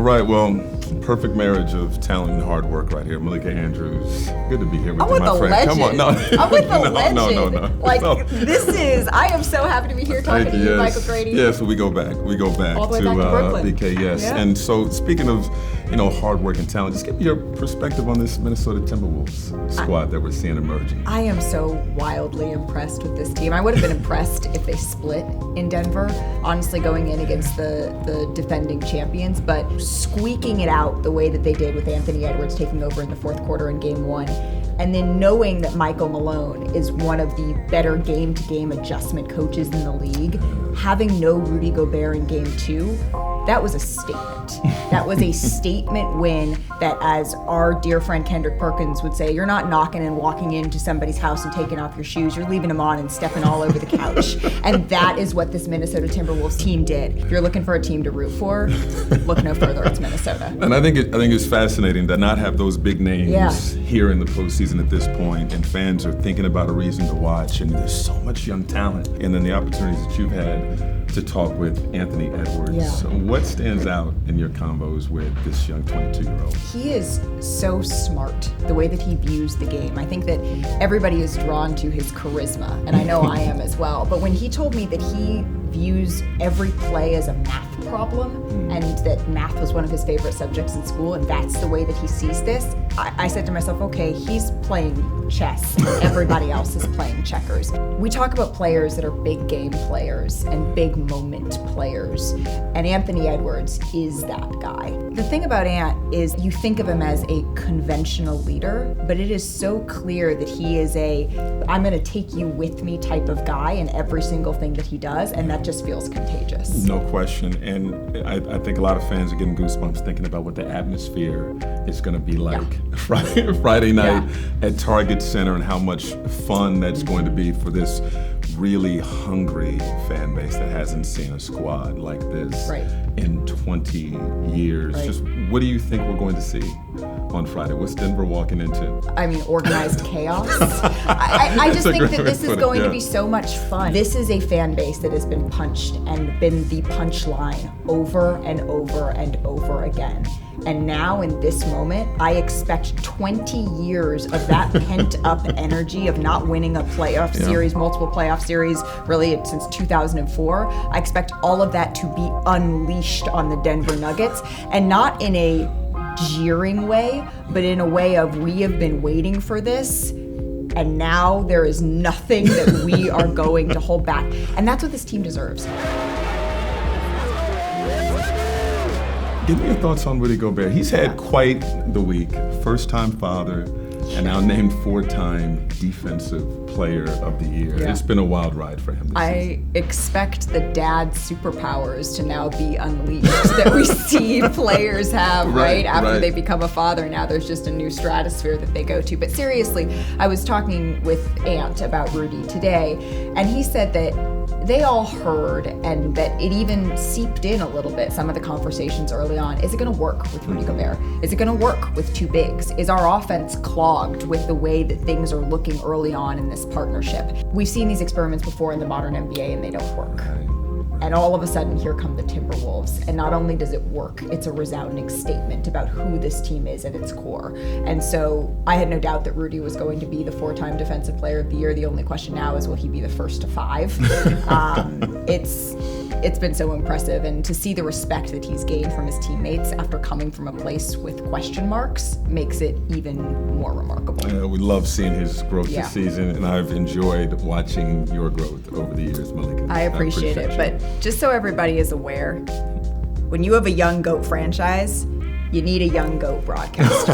right, well, perfect marriage of talent and hard work right here. Malika Andrews, good to be here with you, my friend. Legend. Come on, no. I'm with the legend. No. Like, I am so happy to be here talking to you, Michael Grady. Yes, we go back. All the way back to Brooklyn. BK, yes. Yeah. And so, speaking of, hard work and talent, just give me your perspective on this Minnesota Timberwolves squad that we're seeing emerging. I am so wildly impressed with this team. I would have been impressed if they split in Denver, honestly, going in against the defending champions, but squeaking it out the way that they did with Anthony Edwards taking over in the fourth quarter in game one, and then knowing that Michael Malone is one of the better game-to-game adjustment coaches in the league, having no Rudy Gobert in game two, that was a statement. That was a statement win that, as our dear friend Kendrick Perkins would say, you're not knocking and walking into somebody's house and taking off your shoes. You're leaving them on and stepping all over the couch. And that is what this Minnesota Timberwolves team did. If you're looking for a team to root for, look no further. It's Minnesota. And I think it's fascinating to not have those big names here in the postseason at this point, and fans are thinking about a reason to watch, and there's so much young talent. And then the opportunities that you've had to talk with Anthony Edwards. Yeah. So what stands out in your combos with this young 22-year-old? He is so smart, the way that he views the game. I think that everybody is drawn to his charisma, and I know I am as well. But when he told me that he views every play as a math problem, and that math was one of his favorite subjects in school, and that's the way that he sees this, I said to myself, okay, he's playing chess, and everybody else is playing checkers. We talk about players that are big game players and big moment players, and Anthony Edwards is that guy. The thing about Ant is you think of him as a conventional leader, but it is so clear that he is I'm gonna take you with me type of guy in every single thing that he does, and that just feels contagious. No question, and I think a lot of fans are getting goosebumps thinking about what the atmosphere is gonna be like Friday night at Target Center, and how much fun that's going to be for this really hungry fan base that hasn't seen a squad like this in 20 years. Just what do you think we're going to see on Friday? What's Denver walking into? I mean, organized chaos. I just think that this is going to be so much fun. This is a fan base that has been punched and been the punchline over and over and over again. And now in this moment, I expect 20 years of that pent up energy of not winning a playoff series, multiple playoff series, really since 2004. I expect all of that to be unleashed on the Denver Nuggets, and not in a jeering way, but in a way of, we have been waiting for this, and now there is nothing that we are going to hold back. And that's what this team deserves. Give me your thoughts on Rudy Gobert. He's had quite the week. First-time father, and now named 4-time Defensive Player of the Year. It's been a wild ride for him this season. Expect the dad superpowers to now be unleashed that we see players have after they become a father. Now there's just a new stratosphere that they go to. But seriously, I was talking with Ant about Rudy today, and he said that they all heard, and that it even seeped in a little bit, some of the conversations early on. Is it going to work with Rudy Gobert? Is it going to work with two bigs? Is our offense clogged with the way that things are looking early on in this partnership? We've seen these experiments before in the modern NBA, and they don't work. And all of a sudden, here come the Timberwolves. And not only does it work, it's a resounding statement about who this team is at its core. And so I had no doubt that Rudy was going to be the 4-time Defensive Player of the Year. The only question now is, will he be the first to 5? It's been so impressive, and to see the respect that he's gained from his teammates after coming from a place with question marks makes it even more remarkable. We love seeing his growth this season, and I've enjoyed watching your growth over the years, Malika. I appreciate it, but just so everybody is aware, when you have a young GOAT franchise, you need a young GOAT broadcaster.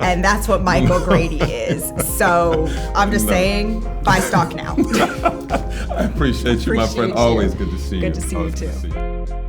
And that's what Michael Grady is. So I'm just saying, buy stock now. I appreciate you, my friend. Always good to see you. Good to see you, too.